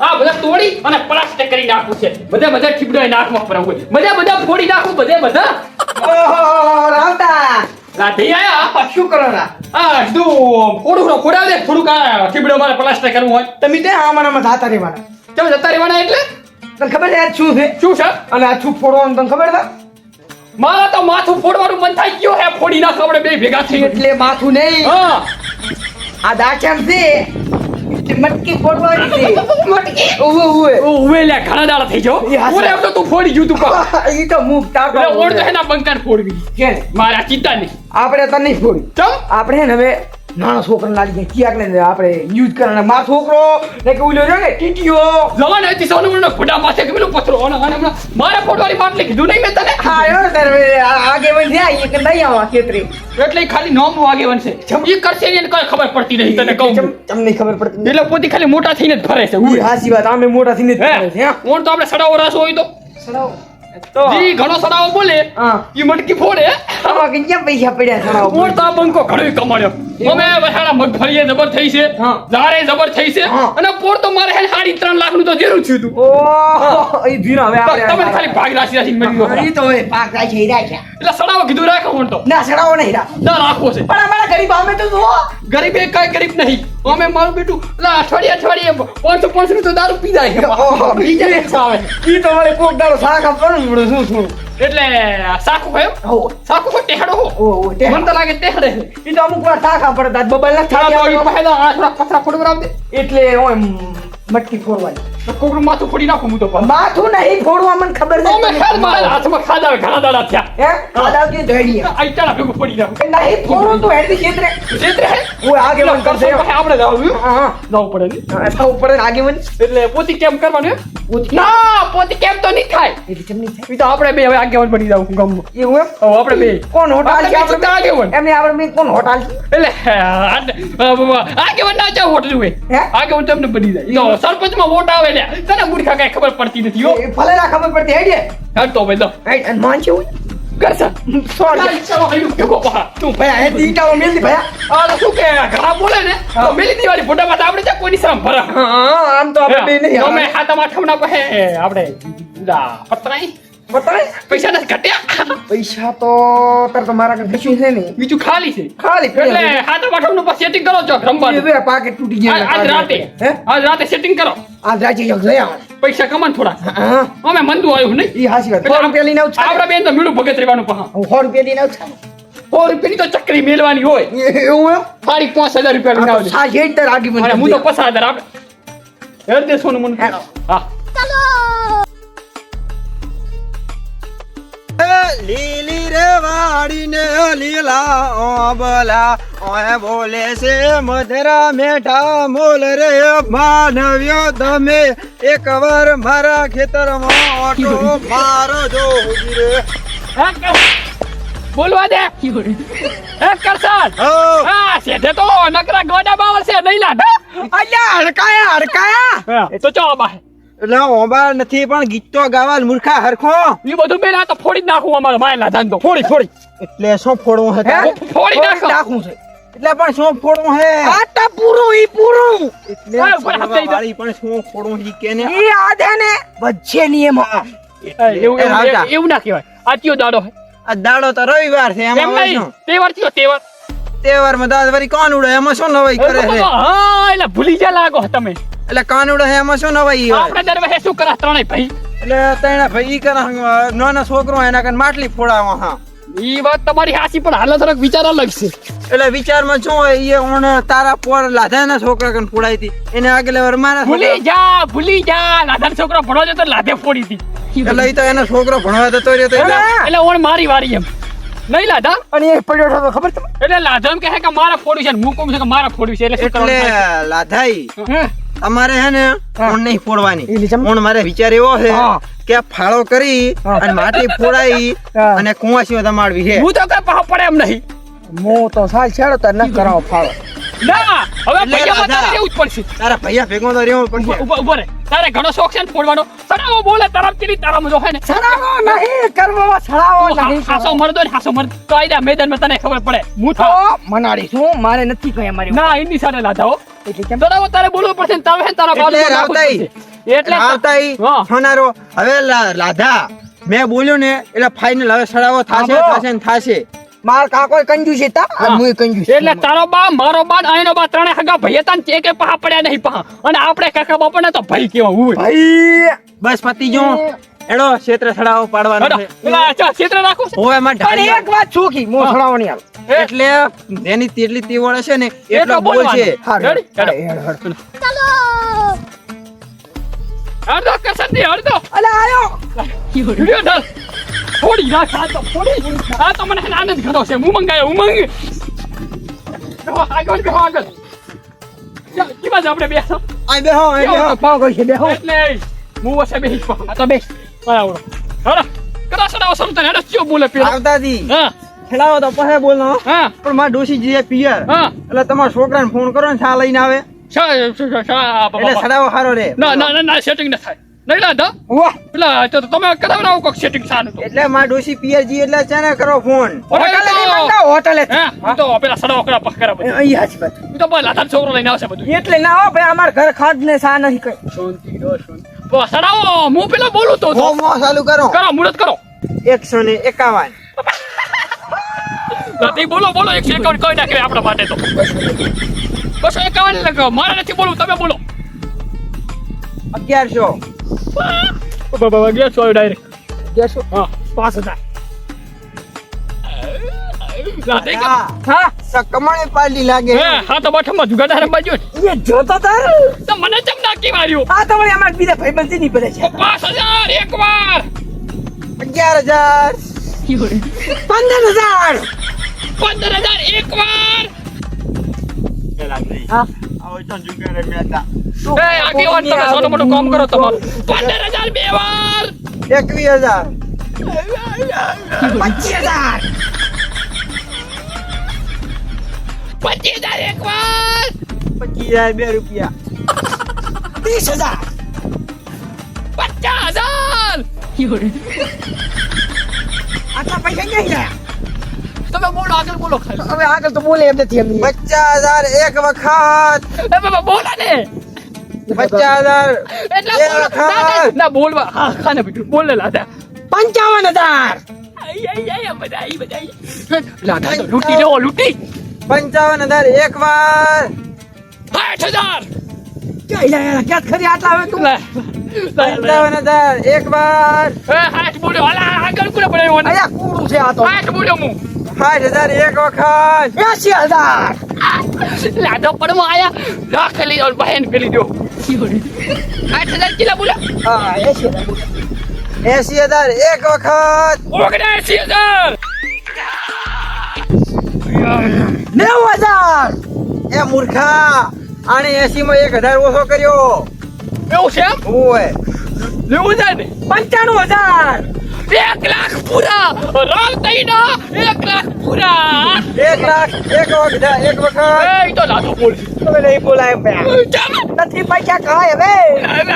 આ બધા તોડી અને પ્લાસ્ટર કરી નાખવું છે. બધા ઠીબડા નાખમાં ભરાવું હોય. બધા ફોડી નાખું બધા. ઓહો રાવતા લાઠી આયા. શું કરો ના આ તું ફોડાવ દે થોડુંક આ ઠીબડો મારે પ્લાસ્ટર કરવું હોય. તમે તે આમાનામાં જાતા રહેવાના. કેમ જતા રહેવાના એટલે? તને ખબર છે આ શું છે? શું છે? અને આ છૂપ ફોડવાનું તને ખબર છે? મારા તો માથું ફોડવાનું મન થાય ગયો હે. ફોડી નાખ આપણે બે ભેગા થઈ. એટલે માથું નહીં, હા આ દાચમ છે એટલે મટકી ફોડવાની છે. મટકી ઓવે ઓવે લે ઘણા દાડા થઈ ગયો. એ હાચા. ઓરે એમ તો તું ફોડી ગયું તું પા. ઈ તો મુક ટાકો એટલે ઓળ તો એના બંકર ફોડવી. કે મારા ચિંતા નહીં. આપણે તને નહીં ફોડી. ચમ આપણે હે ને હવે નાનો છોકરો લાગી ગયા ક્યાંક ને આપણે યુઝ કરવાના. મારો છોકરો ને કે ઓલો છે ને ટીટીઓ જવાન હતી સોનું ફોટા પાસે કે પેલું પથરો અને હમણાં મારે ફોટોની બાટલી કીધું નહીં મેં તને. હા એવો ને તારે આગે વળી જાય એ કે નહીં આવા ખેતરી એટલે ખાલી નોમ વાગે બનશે. ઈ કરશે ને કઈ ખબર પડતી નહીં તને કહું. તમને ખબર પડતી એટલે પોતી ખાલી મોટા થઈને જ ફરે છે. ઈ હાચી વાત. આમે મોટા થઈને જ ફરે છે. હે ઓણ તો આપણે સડાવો રાસો હોય તો સડાવો તો જી ઘણો સડાવો બોલે હા ઈ મટકી ફોડે. આમાં કે ક્યાં પૈસા પડ્યા સડાવો. ઓણ તો આ બંકો ઘણો કમાડ્યો. અમે વસાડા મગફળીએ જબર થઈ છે. હા. ઝાડે જબર થઈ છે. હા. અને પોર તો મારે હે 3.5 લાખ નું તો જરૂર થયું તું. ઓહ ઈ ધીરો હવે આપણે તમે ખાલી ભાગ રાશી મળી ગયો. ઈ તો હવે પાક થાય છે ઈ રાખ્યા. એટલે સડાવો કીધું રાખો ઓણ તો ના સડાવો નહીં રાખ. ના રાખવો છે. પણ અમારા ગરીબ આમે તો જુઓ. ગરીબ એ કઈ ગરીબ નહીં. અમે મારું બેટું એટલે અઠવાડિયે 500 નું તો દારૂ પી જાય. ઓહો, બીજા એક આવે ઈ તો વળી કોક દાડો શાક આપવાનું પડે શું શું. એટલે સાકુ કયો હો સાકુ કો ટેહડો હો. ઓ તે મને તો લાગે ટેહડે. ઈ તો અમુક વાર શાક આપડે દાદ બબલ ના થોડા થાળી તો પહેલા આ થોડા પથરા ફોડવરાવ દે. એટલે ઓય મટકી ફોડવાની. તો કોકરું માથું ફોડી નાખું હું તો પણ. માથું નહીં ફોડવા મને ખબર છે. અમે ખાલ મારા હાથમાં ખાધા ઘણા દાડા થયા. હે ખાડાવતી ધોઈડીએ. આ ચાલા ભેગું ફોડી નાખું. નહીં ફોડું તો હેડી ક્ષેત્રે. ક્ષેત્રે હે ઓય આગે મન કરશે. આપણે જાવું હા હા જવું પડે ને. આ ઉપર આગે મન એટલે પોતી કેમ કરવાનું હે? પૂછી ના પોતી કેમ તો નહીં થાય. એટલે ચમની થાય. ઈ તો આપણે બે હવે આગેવાન બની જાવ ગામમાં. એવું એમ હવે આપણે બે કોણ હોટાલ છે આપણે આપણે આગેવાન. એમને આપણે મેં કોણ હોટાલ છે એટલે આગેવાન ના ચાવ વોટ જોવે. હે? આગેવાન તમને બની જાય. તો સરપંચમાં વોટ આવે ને તને મૂર્ખા કઈ ખબર પડતી નથી હો. એ ભલે ના ખબર પડતી હેડીએ હટતો ભાઈ તો હેડ અને માન છે હું કરસા સોરી ચાલો હાલ્યું ભેગો પહા. તું ભયા હે દીટાઓ મેલતી ભયા આ તો શું કે ઘણા બોલે ને તો મેલી દીવાળી ફોટામાં તો આપણે ત્યાં કોઈની સામે ભરા. હા આમ તો આપણે બે નહીં અમે હાથમાં આઠમના પહે આપણે પતરાઈ બતાય પૈસા નથી ઘટ્યા. પૈસા તો તાર તો મારા કાંઈ કશું છે નહીં બીજું ખાલી છે. ખાલી એટલે હાથમાં આઠમનું પછી સેટિંગ કરો છો રમવાનું. પાકેટ તૂટી ગયા આજ રાતે હે આજ રાતે સેટિંગ કરો. આજ રાજ્ય જગ લઈ આવવાનું પૈસા કમાન થોડા. હા અમે મંદુ આવ્યું નહીં. ઈ હાસી વાત 100 રૂપિયા લઈને આવું આપડા બેન તો મીઠું ભગત રહેવાનું પહા. હું 100 રૂપિયા લઈને આવું 100 રૂપિયાની તો ચક્રી મેલવાની હોય. એવું એમ સાડી 5000 રૂપિયા લઈને આવજે. સા જેડ તાર આગી અને હું તો 5000 આપણે હેડ દે સોનું મને. હેડો. હા લીલી રે વાડીને લીલા ઓબલા ઓય બોલે છે મધરા મેઠા મોલ રે માનવ્યો તમે એકવાર મારા ખેતરમાં ઓટો મારો જો હુજી રે બોલવા દે એ કરસાન. હો હા સેઠે તો નકરા ગોડા બાવળ છે નહીં લાડા. અલ્યા હડકાયા એ તો ચો બાહે એટલે ઓબાર નથી પણ ગીત તો ગાવાલ મૂર્ખા હરખો ઈ બધું બેન આ તો ફોડી જ નાખું અમારા માયલા ધંધો ફોડી એટલે શું ફોડવું હે? હતા ફોડી નાખો. નાખું છે એટલે પણ શું ફોડવું હે આ તો પૂરું ઈ પૂરું એટલે હા, ઉપર હાથ દઈ દો. વાળી પણ શું ફોડવું ઈ કે ને ઈ આધે ને વચ્ચે નિયમમાં એવું ના કહેવાય. આ કયો દાડો હે આ દાડો તો રવિવાર છે એમ એમાં નહીં શું તહેવાર થયો તહેવાર. તહેવારમાં દાદ વળી કાનુડો એમાં શું નવાઈ કરે છે હા એટલે ભૂલી જા લાગો તમે. એટલે કાનુડો હે એમાં શું નવાઈ હોય આપણે દર વખતે શું કરા ત્રણેય ભાઈ. એટલે તૈણા ભાઈ ઈ કરે નાના છોકરો એના કન માટલી ફોડાવા હા ઈ વાત તમારી હાચી પણ હાલ થોડોક વિચાર અલગ છે. એટલે વિચારમાં શું હોય ઈ ઓણ તારા પોર લાધાના છોકરા કન ફોડાઈ હતી એને આગલે વાર મારા ભૂલી જા લાધાર છોકરો ભણવા જતો લાધે ફોડી હતી. એટલે ઈ તો એનો છોકરો ભણવા જતો રહ્યો તો એટલે એટલે ઓણ મારી વારી એમ નહીં લાધા. અને એ પડ્યો હતો ખબર તમને એટલે લાધા એમ કહે કે મારા ફોડ્યું છે ને હું કહું છું કે મારા ફોડ્યું છે એટલે શું એટલે કરવાનું થાય? લાધાઈ હે? અમારે હે ને હા. ઓણ નહીં ફોડવાની ઈ લીધા? ઓણ મારે વિચાર એવો છે હા. કે ફાળો કરી હા. અને માટલી ફોડાઈ હા. અને કુવાસીઓ દમાડવી છે હું તો કઈ પાહો પડે એમ નહીં. મો તો સાલ છેડો તાર ન કરાવો ફાળો ના હવે એટલે ભૈયામાં લાધા. તારે રહેવું જ પડશે. તારા ભૈયા ભેગો તો રહેવું પડશે ઉભો રે તારે ઘણો શોખ છે ને ફોડવાનો. સડાવો બોલે તરફ ચીલી તારામાં જો હે ને છડાવો નહીં કરવો છડાવો નહીં હાસો મરદો ને હાસો મરદ તો આયદા મેદાનમાં તને ખબર પડે. હું તો થા મનાડી છું મારે નથી કઈ અમારી ના એની સાથે લાધા હો. એટલે કેમ બરાબર તારે બોલવું પડશે ને તારે હે ને તારા બાજુ એટલે રાવતાઈ. એટલે આવતાઈ હા. સોનારો હવે લાધા મેં બોલ્યું ને એટલે ફાઇનલ હવે સડાવો થાશે હા. થાશે ને થાશે. માર કાકો કંજૂસ હતા હા. અને હું કંજૂસ એટલે તારો બા મારો બા ને આઈનો બા ત્રણે હગા ભાઈ હતા ને કે પહા પડ્યા નહીં પહા અને આપણે કાકા બાપા ને તો ભાઈ કેવા હોય ભાઈ બસ પતી જો એડો ક્ષેત્ર સડાવો પાડવાનો હેડો, છે પેલા ચા ચિત્ર રાખો હવે એમાં પણ ઢાળી એક વાત છોકી મો છોડાવવાની હાલ એટલે એની તેટલી તીવળ હશે ને એટલો એટલો બોલ બોલવાનો. છે. હારું, રેડી? હેડો. હેડો. અડધો કરસનથી અડધો અલે આયો વિડિયો ઢાલ થોડી રાખ આ તો થોડી આ તો મને આનંદ ઘણો છે ઉમંગ આયો ઉમંગ બેહો આગળ બેહો આગળ ચાલ કી બાજુ આપણે બેસો આ બેહો આ બેહો. પાવ ગઈ છે બેહો એટલે હું વસે બેહી પા આ તો બેસ બરાબર હેડો કરા સડાવો સમતા હેડો ચિયો બોલે પેલો આવતાજી હા ખેલાવો તો પછી બોલનો હા પણ માર ડોશી જે પિયર હા એટલે તમારા છોકરાને ફોન કરો ને છા લઈને આવે શા એટલે સડાવો હારો રે ના ના ના સેટિંગ ન થાય નહીં લાદા વાહ પેલા તો તમે કરાવરાવો કોક સેટિંગ સાનું તો એટલે માર ડોશી પિયરજી એટલે છે ને કરો ફોન હોટલે નહીં માંગતા હોટલે હે હું તો પેલા સડાવો કરા પક કરા બધું અહીંયા જ બધું હું તો પેલા લાદા છોકરો લઈને આવશે બધું એટલે ના હો ભાઈ અમાર ઘર ખાટ ને સા નથી કઈ શાંતિ રો શાંતિ બસ સડાવો હું પેલા બોલું તો હો મો ચાલુ કરો કરો મુરત કરો 151 નથી બોલો બોલો 151 કોઈ નાખે આપણા માટે તો 251 લગાવો મારે નથી બોલવું તમે બોલો 1100 બાબા ગયા છો ડાયરેક્ટ દેશો હા 5000 લાદે હા હા કમાણી પાર્ટી લાગે હે હા તો બઠમાં જુગાડા રમવા જો એ જોતો તાર તો મને ચમ નાખી માર્યું આ તો વળી અમાર બીજા ભાઈબંધી ની પડે છે 5000 એકવાર 11000 15,000 15,000 એકવાર હા આવો તો જુગારે મેતા એ આગળ વાત તમે સોનું મોટું કામ કરો તમારું 15,000 બે વાર 21000 25,000 25,000 એકવાર 25000 રૂપિયા 30,000 50,000 આટલા પૈસા ક્યાં ગયા તમે બોલો આગળ બોલો ખાલી હવે આગળ તો બોલે એમ નથી એમ 50000 એક વખત એ બાબા બોલા ને 50000 એટલા બે બોલો વખત ના બોલવા હા ખાને બીટું બોલ ને લાદા 55,000 આઈ બધા લાદા તો લૂટી લેવો લૂટી 55000 એક વાર 60,000 ક્યાં ખરી આટલા આવે તું 55000 એક વાર એ હાથ બોલ્યો હાલા આગળ કોને પડ્યો અયા કુડું છે આ તો હાથ બોલ્યો હું 60000 એક વખત 80,000 લાદો પડવા આયા લાખ લઈ જાવ બહેન કરી દો 60,000 કિલા બોલ્યા હા 80000 એક વખત 79,000 90,000 એ મૂર્ખા આને 80 માં 1000 ઓછો કર્યો એવું છે એમ ઓય લેવું જાય ને 95,000 1 લાખ પૂરા રાવ તઈનો 1 લાખ પૂરા 1 લાખ એક વખત એ તો લાદો બોલ તમે નહીં બોલાય ભાઈ નથી પૈસા ખાય હવે 1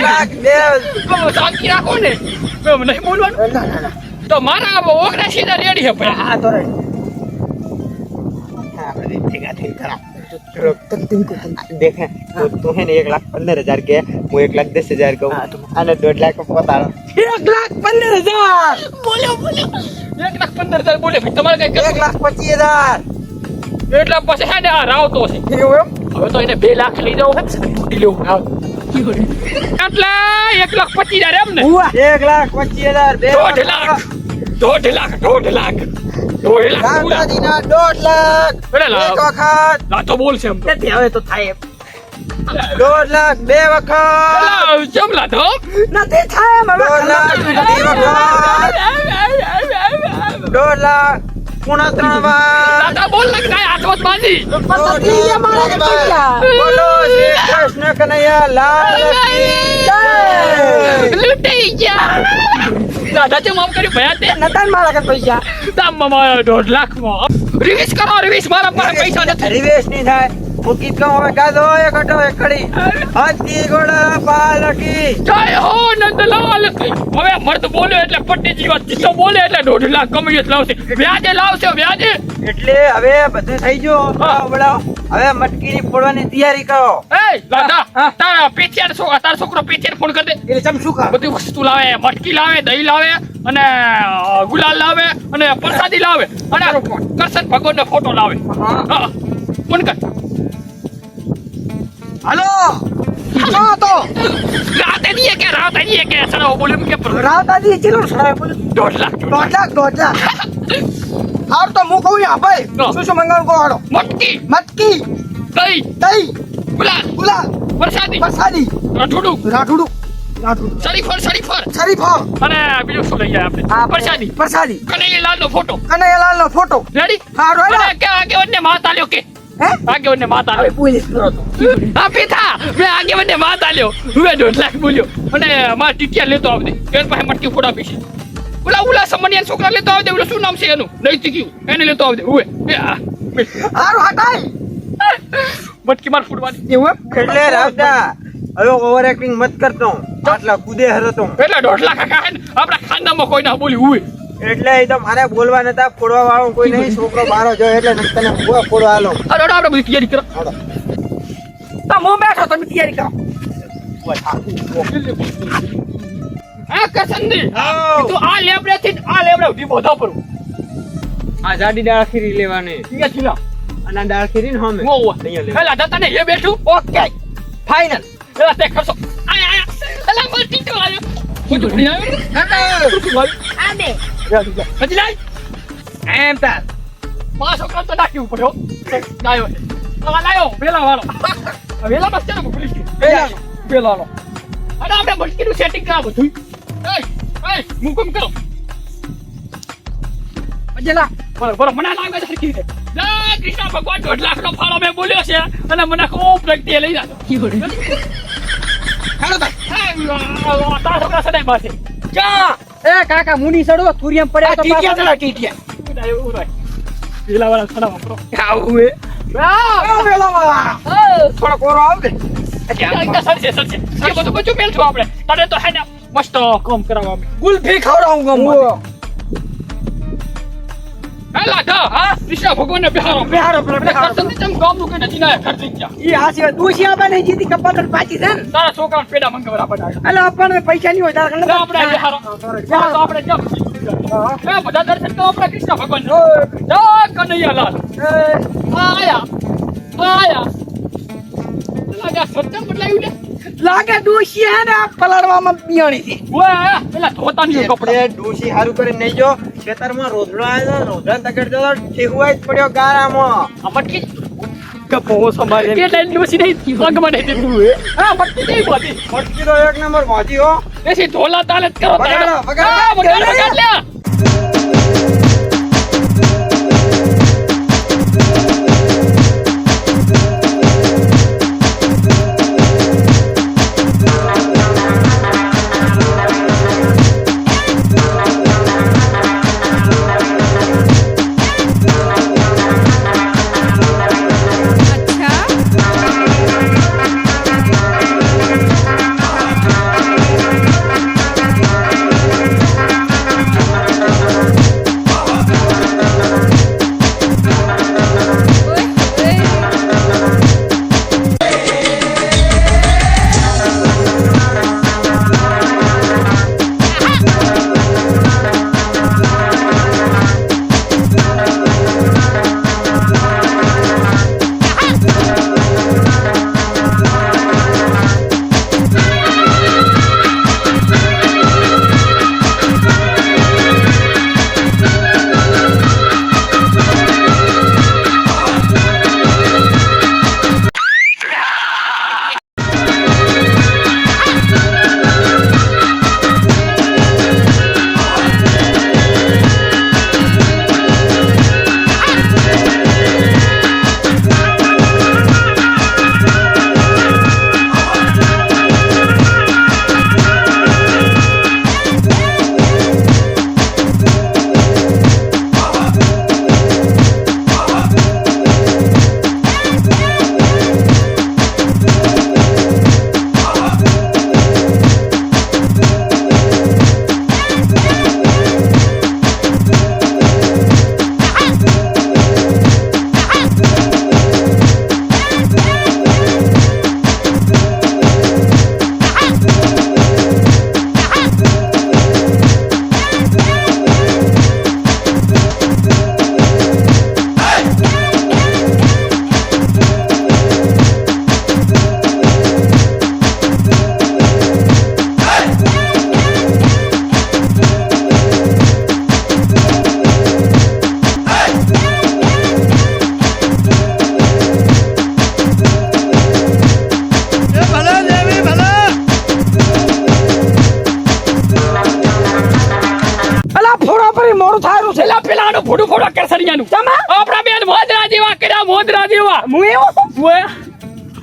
લાખ બે શાંતિ રાખો ને નહીં બોલવાનું ના ના ના તો મારા 79,000 રેડી છે ભાઈ હા તો રે ભેગા થઈ ખરા દેખે તું હે ને 1,15,000 કે હું 1,10,000 કહું અને 2 લાખ પોતાનો 1,15,000 બોલ્યો 1,15,000 બોલે ભાઈ તમારે કઈ 1,25,000 એટલે પછી હે ને આ રાવ તો છે એવું એમ હવે તો એને 2 લાખ લઈ જાવ લૂટી લેવું એટલે 1,25,000 એમ ને ઉવા 1,25,000 બે 1.5 લાખ 1.5 લાખ 1.5 લાખ 1.5 લાખ પૂરા. ગાંધાજીના 1.5 લાખ અરે લા. એક વખત લાતો બોલ છે એમ તો તેથી હવે તો થાય એમ 1.5 લાખ બે વખત અલા, ચમ લાતો નથી થાય એમ હવે 1.5 લાખ બે વખત 1.5 લાખ પૂણા 3 વાર લાતા બોલ લગ જાય હાથવત બાજી 1.5 લાખ મારા પૈસા. બોલો શ્રી કૃષ્ણ કનૈયા લાલ કી જય. લૂટી ગયા દાદા ચમ આમ કર્યું ભયા તે નતાન મારા કે પૈસા તામ મારા 1.5 લાખ માં રિવીસ કરો રિવીસ મારા પાસે પૈસા નથી રિવેશ નહીં થાય હું ગીત ગાઉં હવે ગાધો એક અટો એક ખડી હાથી ઘોડા પાલકી જય હો નંદલાલ હવે મર્દ બોલ્યો એટલે પટ્ટી જીવા ચિત્તો બોલે એટલે 1.5 લાખ કમાઈ જ લાવશે વ્યાજે લાવશે વ્યાજે એટલે હવે બધું થઈ ગયું બળાવ હવે મટકીની ફોડવાની તૈયારી કરો એ લાદા તારા પેચિયાર તારા છોકરો પેચિયાર ફોન કર દે એટલે ચમ શું કર બધી વસ્તુ લાવે મટકી લાવે દહીં લાવે અને ગુલાલ લાવે અને પ્રસાદી લાવે અને કૃષ્ણ ભગવાનનો ફોટો લાવે હા ફોન કર હાલો હા તો રાતે દીએ કે સડાવો બોલ્યો કે રાવતાજી ચેલો સડાય બોલ 1.5 લાખ 1.5 લાખ હાર તો હું કહું યા ભાઈ શું મંગાવ કો હાડો મટકી મટકી દહીં દહીં ગુલાલ પ્રસાદી રાઠોડું શરીફળ અને બીજું શું લઈ જાય આપણે પ્રસાદી કનૈયાલાલનો ફોટો રેડી હારો આગેવનને માત આલ્યો કે આગેવનને માત આલ્યો પોલીસ કરો તો આ પીથા મેં આગેવનને માત આલ્યો હવે 1.5 લાખ બોલ્યો અને માર ટીટિયા લેતો આવજે કે પાસે મટકી ફોડા પીસી ઉલા સમનિયા છોકરા લેતો આવજે ઓલો શું નામ છે એનું નૈતિક્યું એને લેતો આવજે હવે હારો હટાય મટકી માર ફૂટવાની એવું એટલે રાવતા હવે ઓવર એક્ટિંગ મત કરતો આટલા કુદે હરતો એટલે 1.5 લાખ કાકા આપણા ખાનદાનમાં કોઈ ના બોલ્યું હોય એટલે એ તો મારે બોલવા નતા ફોડવા વાળો કોઈ નહીં છોકરો બારો જો એટલે તને ફોડવા આલો અરે આપણે બધી તૈયારી કરો તો હું બેઠો તમે તૈયારી કરો આ કસંદી તું આ લેબડેથી આ લેબડે ઉધી બોધા પર આ જાડી દાળ ખીરી લેવાની ઠીક છે અને દાળ ખીરી ને હમે ઓ હેલા દાતા ને એ બેઠું ઓકે ફાઇનલ એલા તે ખર્ચો આય એલા બોલ ટીટો આવ્યો કોઈ તો નહીં આવ્યો આને હજી લાઈ એમ તાર પાછો કાંતો નાખ્યું પડ્યો ગાયો આ લાયો વેલા વાળો વેલા બસ ચાલો પોલીસ વેલાનો અને આપણે મટકીનું સેટિંગ કરા બધું એ મુકમ કરો અજલા બરોબર મને લાગે છે સરખી રીતે જય કૃષ્ણ ભગવાન 1.5 લાખનો ફાળો મેં બોલ્યો છે અને મને ખૂબ પ્રગતિ લઈ જાતો હેલો ભાઈ તારા છોકરા સદાય પાસે જા એ કાકા મુની સડો તુરિયમ પડ્યા તો ટીટિયા વેલા વાળા સડા વાપરો આવું એ વેલા વાળા થોડો કોરો આવજે સરસે એ બધું બચું મેલશું આપણે તને તો હે ને મસ્ત કામ કરાવવા ગુલ્ફી ખવડાવું ગમ હેલા ધ હા કૃષ્ણ ભગવાનને બિહારો કરસન ચમ ગામ નું કે નથી ના ઘર થઈ ગયા ઈ હાસી દોશિયા બને જીતી કપાતર પાછી છે ને તારા છોકરા પેડા મંગવરા બનાવે એટલે આપણને પૈસા નહીં હોય તારા કને આપણે બિહારો તો આપણે જમ એ બધા દર્શન કરો આપણે કૃષ્ણ ભગવાન જય કનૈયાલાલ આયા લાગે સત્યમ બદલાયું ને લાગે દોશિયા ને આ પલાળવામાં પિયાણી છે ઓય પેલા ધોતાની કપડા આપણે ડોશી હારું કરીને નહીં જો ખેતરમાં રોધડો આવ્યો રોધડા તગડ તો ઠેકવાય જ પડ્યો ગારામાં આ મટકી કપો સંભાળે કે ડાઈન ડોસી નહીં પગમાં નહીં દીધું હા મટકી નહીં બોધી મટકી તો એક નંબર ભાજી હો એસી ધોલા તાલે જ કરો વગાડ લે સરિયાનું ચમા? આપણા બેન મોદરા જેવા કર્યા મોદરા જેવા હું એવો છું? ઓએ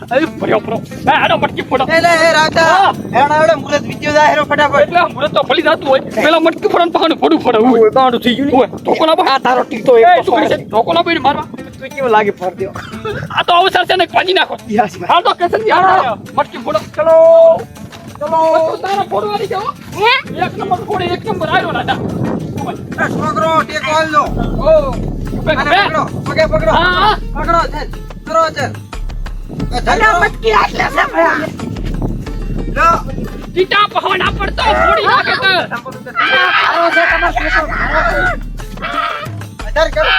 અરે પડ્યો હાડો મટકી ફોડો એટલે એ રાજા હા. એના વડે મુરત વિદ્યો જાહેરો ફટાફટ એટલે મુરત તો ફળી જાતું હોય પેલા મટકી ફોડન પાછું ફોડું ફોડે ઓય, ગાંડું થઈ ગયું ને. ઓએ ઢોકો ના આ તારો ટીકો એ એક શું કરે છે ઢોકો ના પડીને મારવા તું કેવો લાગે ફર દ્યો આ તો અવસર છે ને પાજી નાખો યસ ભાઈ હાલ તો કેસન યાર મટકી ફોડો ચલો ચલો તારા ફોડવાની જાઓ એક નંબર ફોડે એક નંબર આવ્યો રાજા એ છોકરો ટેકો આલજો ઓ આને પકડો પગે પકડો હા હા પકડો છે કરો છે અલા મટકી આટલે છે ભાઈ લો ટીટા પહોણા પડતો ફોડી નાખે તો આરો છે તમાર છોકરો અધર કરો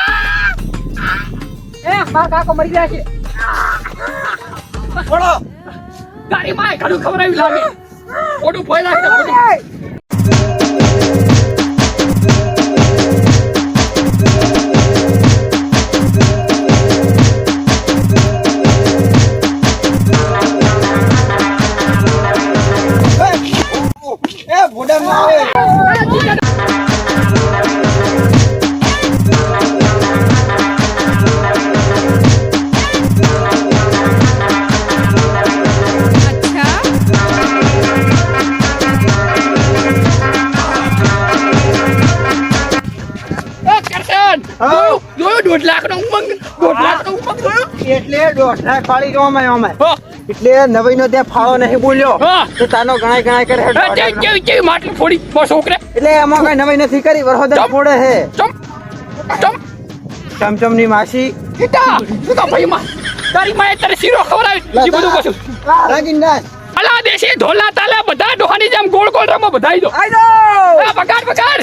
એ માર કાકો મરી ગયા છે છોડો ગાડી માં ઘણું ખવરાવી લાગે ફોડું ફોઈ નાખે ફોડું એ ભોડા મારે કરશન જોયું 1.5 લાખ નો ઉમંગ 1.5 લાખ નો ઉમંગ જોયું એટલે 1.5 લાખ વાળી જો અમે હા એટલે નવી નો ત્યાં ફાવો નહીં બોલ્યો હા. તો તાનો ગણાય કરે છે 1.5 લાખ. કેવી માટલી ફોડી બસ છોકરે એટલે એમાં કઈ નવી નથી કરી વરહોદર ચમ. ફોડે છે ચમ ચમ ચમચમ ની માસી ટીટા તું તો ભાઈ માં તારી માં તારે શીરો ખવરાવી એ બધું કશું રાગીનદાસ અલા દેશી ઢોલા તાલા બધા ડોહાની જેમ ગોળ ગોળ રમો બધાઈ દો આઈ દો આ બગાડ બગાડ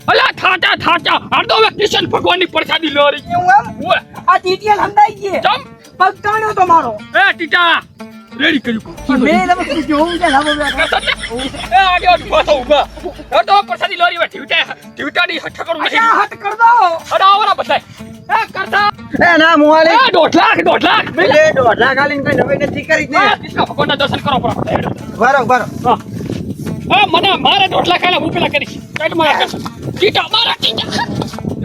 અલા થાચા થાચા હાડો હવે કૃષ્ણ ભગવાનની પ્રસાદી લોરી એવું એમ ઓય આ ટીટીએલ હંદાઈ ગઈ ચમ પગ તાણ્યો તો મારો એ ટીટા રેડી કર્યું મેં તમે શું જોવું છે લાવો બે એ આગે ઉભો થો ઉભા હાડો પ્રસાદી લોરી વે ઠીવટાની ઠકરું નહીં અચ્છા હટ કર દો અડા આવરા બધાય એ કરતા એ ના મુવાલી એ 1.5 લાખ એટલે 1.5 લાખ આલીને કઈ નવી નથી કરી જ હા ને કૃષ્ણ ભગવાનના દર્શન કરો પર બરો બરો હા હા મને મારે 1.5 લાખ આલા હું પેલા કરીશ કાટ મારા કરશે ટીટા મારા ટીટા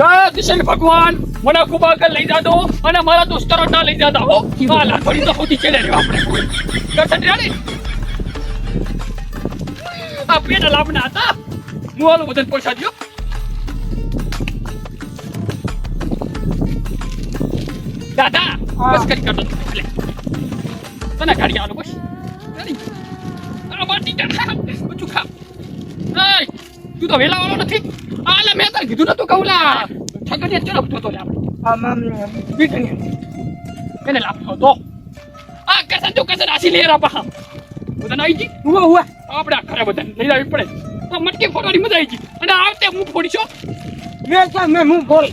જય કૃષ્ણ ભગવાન મને ખૂબ આગળ લઈ જાતો અને મારા દોસ્તરો ના લઈ જાતા હો આ લાખોડી તો ખોટી ચડે રહ્યો આપણે દર્શન રેડી આ પેડા લાભના હતા હું આલો બધન પૈસા દ્યો દાદા બસ કરી કરતો લે તને ગાડી આલો બસ રેડી આ માટી કા બધું ખા એય તું તો વેલા વાળો નથી આલે મેં તને કીધું નતું કઉલા ઠગડિયા ચરપ થતો લે આપણે બીટની એને લાભતો તો આ કસન તો કસન આસી લેરા પા બધા આવી જી હુવા હુવા આપણે આ ઘરે બધા લઈ આવી પડે આ મટકી ફોડવાની મજા આવી ગઈ અને આવતે હું ફોડીશો મેં હું બોલ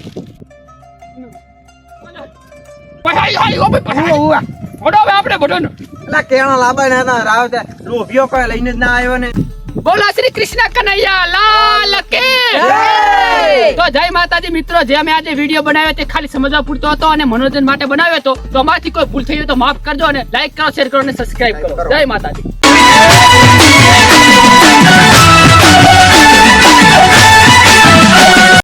પહાઈ હાઈ ઓ ભાઈ હુવા હુવા ફોડો હવે આપણે બડોનો એટલે કેણા લાબાના હતા રાવ તે લોભિયો કોઈ લઈને જ ના આવ્યો ને બોલો શ્રી કૃષ્ણ કનૈયા લાલ કે જય! તો જય માતાજી મિત્રો જે અમે આજે વિડીયો બનાવ્યો તે ખાલી સમજવા પૂરતો હતો અને મનોરંજન માટે બનાવ્યો હતો તો અમારથી કોઈ ભૂલ થઈ હોય તો માફ કરજો અને લાઈક કરો શેર કરો અને સબસ્ક્રાઇબ કરો જય માતાજી